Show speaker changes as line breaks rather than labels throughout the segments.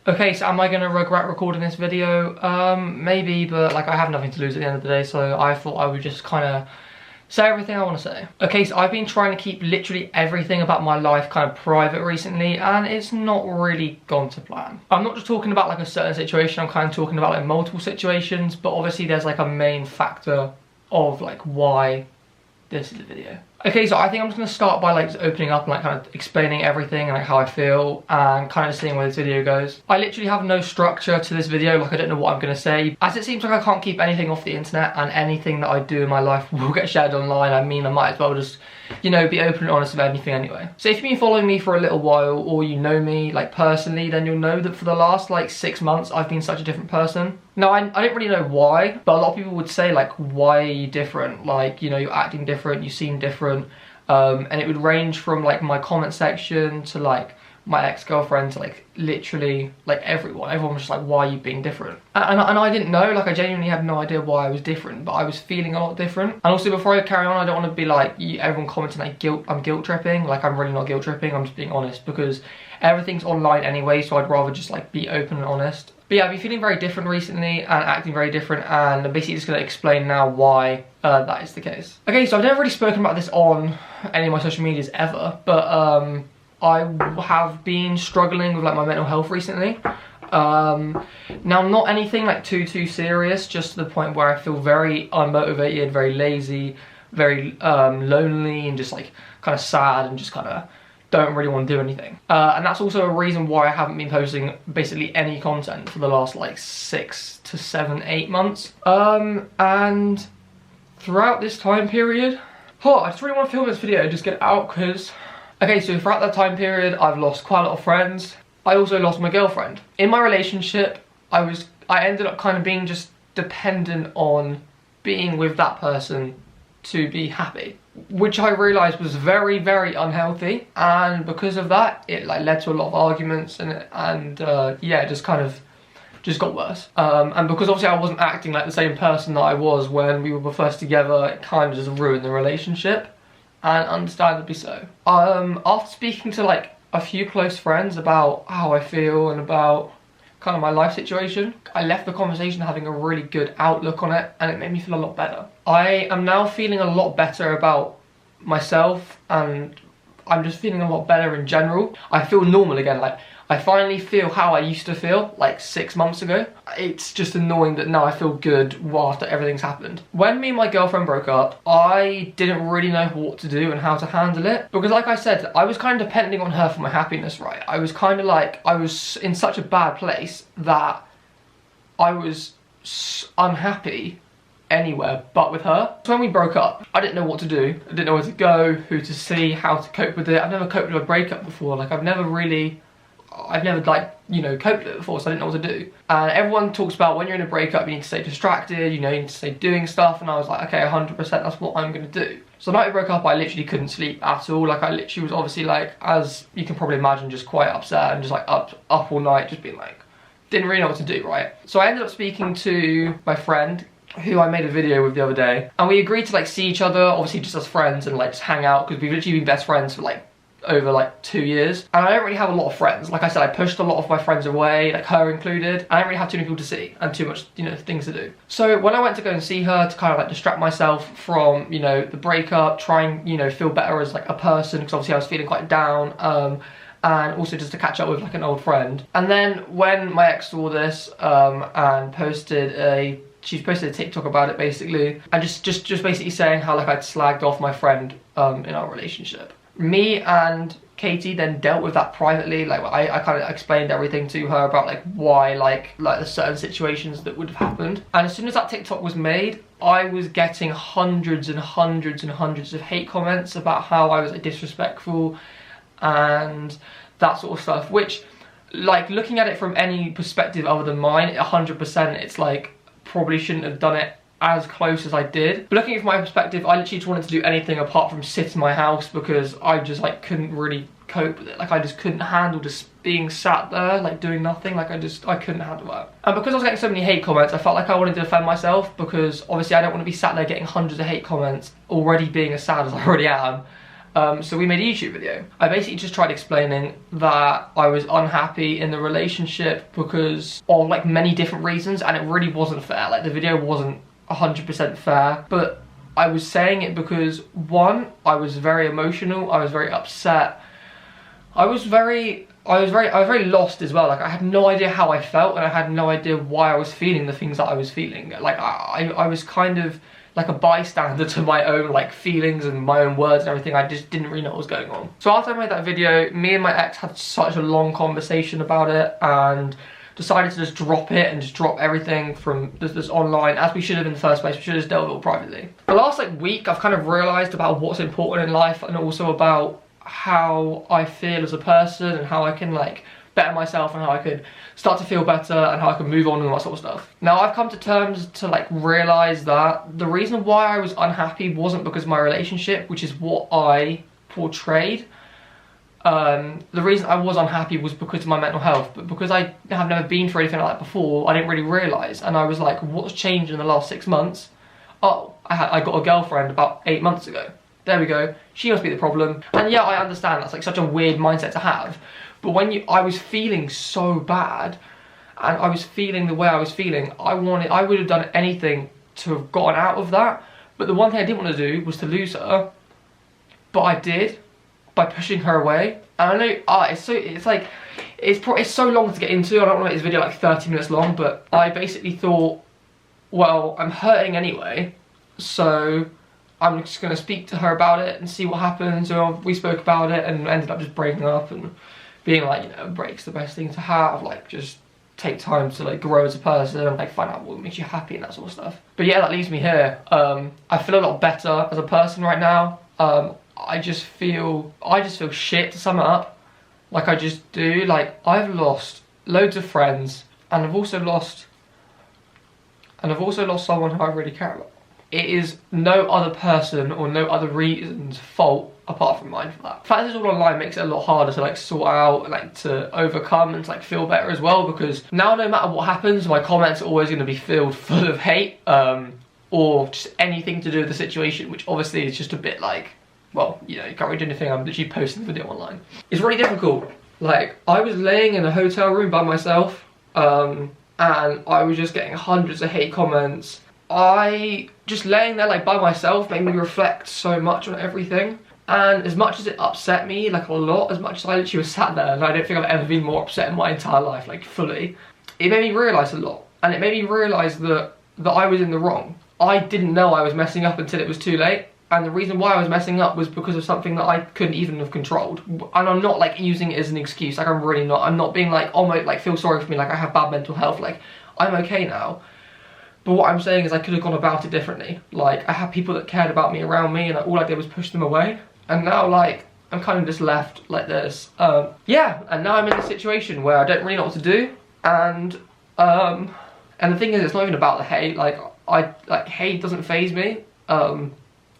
Okay, so am I going to regret recording this video? Maybe, but like I have nothing to lose at the end of the day, so I thought I would just kind of say everything I want to say. Okay, so I've been trying to keep literally everything about my life kind of private recently, and it's not really gone to plan. I'm not just talking about like a certain situation, I'm kind of talking about like multiple situations, but obviously there's like a main factor of like why this is a video. Okay, so I think I'm just gonna start by like just opening up and like kind of explaining everything and like how I feel and kind of seeing where this video goes. I literally have no structure to this video, like I don't know what I'm gonna say. As it seems like I can't keep anything off the internet and anything that I do in my life will get shared online, I mean I might as well just, you know, be open and honest with anything anyway. So if you've been following me for a little while or you know me like personally, then you'll know that for the last like 6 months I've been such a different person. Now I don't really know why, but a lot of people would say like, why are you different? Like, you know, you're acting different, you seem different. And it would range from like my comment section to like my ex-girlfriend to like literally like everyone was just like, why are you being different? And I didn't know, like I genuinely had no idea why I was different, but I was feeling a lot different. And also before I carry on, I don't want to be like everyone commenting like I'm guilt tripping. Like I'm really not guilt tripping, I'm just being honest because everything's online anyway, so I'd rather just like be open and honest. But yeah, I've been feeling very different recently and acting very different, and I'm basically just going to explain now why that is the case. Okay, so I've never really spoken about this on any of my social medias ever, but I have been struggling with like my mental health recently. Now not anything like too serious, just to the point where I feel very unmotivated, very lazy, very lonely and just like kind of sad and just kind of don't really want to do anything. And that's also a reason why I haven't been posting basically any content for the last like 6 to 7, 8 months. And throughout this time period, I just really want to film this video, just get it out because, okay, so throughout that time period, I've lost quite a lot of friends. I also lost my girlfriend. In my relationship, I ended up kind of being just dependent on being with that person to be happy, which I realised was very unhealthy, and because of that it like led to a lot of arguments and yeah, it just got worse. And because obviously I wasn't acting like the same person that I was when we were first together, it kind of just ruined the relationship, and understandably so. After speaking to like a few close friends about how I feel and about kind of my life situation, I left the conversation having a really good outlook on it, and it made me feel a lot better. I am now feeling a lot better about myself, and I'm just feeling a lot better in general. I feel normal again, like I finally feel how I used to feel like 6 months ago. It's just annoying that now I feel good after everything's happened. When me and my girlfriend broke up, I didn't really know what to do and how to handle it, because like I said, I was kind of depending on her for my happiness, right? I was kind of like, I was in such a bad place that I was unhappy anywhere but with her. So when we broke up, I didn't know what to do. I didn't know where to go, who to see, how to cope with it. I've never coped with a breakup before. Like I've never like, you know, coped with it before, so I didn't know what to do. And everyone talks about when you're in a breakup, you need to stay distracted, you know, you need to stay doing stuff, and I was like, okay, 100%, that's what I'm gonna do. So the night we broke up, I literally couldn't sleep at all. Like I literally was obviously like, as you can probably imagine, just quite upset and just like up all night, just being like, didn't really know what to do, right? So I ended up speaking to my friend, who I made a video with the other day, and we agreed to like see each other, obviously just as friends, and like just hang out, because we've literally been best friends for like over like 2 years, and I don't really have a lot of friends. Like I said, I pushed a lot of my friends away, like her included. I don't really have too many people to see and too much, you know, things to do. So when I went to go and see her to kind of like distract myself from, you know, the breakup, trying, you know, feel better as like a person, because obviously I was feeling quite down, and also just to catch up with like an old friend. And then when my ex saw this and she's posted a TikTok about it basically, and just basically saying how like I'd slagged off my friend in our relationship. Me and Katie then dealt with that privately. Like I kind of explained everything to her about like why like the certain situations that would have happened. And as soon as that TikTok was made, I was getting hundreds and hundreds and hundreds of hate comments about how I was like disrespectful and that sort of stuff, which like looking at it from any perspective other than mine, 100% it's like probably shouldn't have done it as close as I did. But looking at it from my perspective, I literally just wanted to do anything apart from sit in my house, because I just like couldn't really cope with it. Like I just couldn't handle just being sat there like doing nothing. Like I couldn't handle that. And because I was getting so many hate comments, I felt like I wanted to defend myself, because obviously I don't want to be sat there getting hundreds of hate comments already being as sad as I already am. So we made a YouTube video. I basically just tried explaining that I was unhappy in the relationship because of like many different reasons, and it really wasn't fair. Like the video wasn't 100% fair, but I was saying it because one, I was very emotional, I was very upset, I was very lost as well. Like I had no idea how I felt, and I had no idea why I was feeling the things that I was feeling. Like I was kind of like a bystander to my own like feelings and my own words and everything. I just didn't really know what was going on. So after I made that video, me and my ex had such a long conversation about it and decided to just drop it and just drop everything from this online, as we should have in the first place. We should have just dealt with it all privately. The last like week, I've kind of realised about what's important in life, and also about how I feel as a person and how I can like better myself, and how I could start to feel better, and how I can move on and all that sort of stuff. Now I've come to terms to like realise that the reason why I was unhappy wasn't because of my relationship, which is what I portrayed. The reason I was unhappy was because of my mental health, but because I have never been through anything like that before, I didn't really realise, and I was like, what's changed in the last 6 months? Oh, I got a girlfriend about 8 months ago. There we go, she must be the problem. And yeah, I understand that's like such a weird mindset to have, but when I was feeling so bad, and I was feeling the way I was feeling, I would have done anything to have gotten out of that. But the one thing I didn't want to do was to lose her, but I did, by pushing her away. And I know it's so long to get into. I don't want to make this video like 30 minutes long, but I basically thought, well, I'm hurting anyway, so I'm just going to speak to her about it and see what happens. So we spoke about it and ended up just breaking up and being like, you know, a break's the best thing to have, like just take time to like grow as a person and like find out what makes you happy and that sort of stuff. But yeah, that leaves me here. I feel a lot better as a person right now. I just feel shit, to sum it up. Like I just do. Like I've lost loads of friends, and I've also lost someone who I really care about. It is no other person or no other reason's fault apart from mine for that. The fact that it's all online makes it a lot harder to like sort out, like to overcome, and to like feel better as well, because now no matter what happens, my comments are always going to be filled full of hate, or just anything to do with the situation, which obviously is just a bit like, well, you know, you can't really do anything, I'm literally posting the video online. It's really difficult. Like, I was laying in a hotel room by myself, and I was just getting hundreds of hate comments. Just laying there like by myself made me reflect so much on everything. And as much as it upset me, like a lot, as much as I literally was sat there, and I don't think I've ever been more upset in my entire life, like fully, it made me realise a lot. And it made me realise that I was in the wrong. I didn't know I was messing up until it was too late. And the reason why I was messing up was because of something that I couldn't even have controlled. And I'm not like using it as an excuse, like I'm really not. I'm not being like, oh my, like feel sorry for me, like I have bad mental health, like I'm okay now. But what I'm saying is I could have gone about it differently. Like I had people that cared about me around me, and all I did was push them away. And now like, I'm kind of just left like this. Yeah, and now I'm in a situation where I don't really know what to do. And the thing is, it's not even about the hate. Like hate doesn't faze me.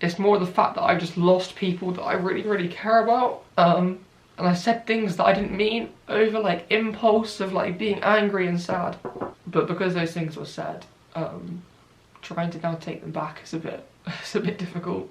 It's more the fact that I've just lost people that I really, really care about. And I said things that I didn't mean over like impulse of like being angry and sad. But because those things were said, trying to now take them back is it's a bit difficult.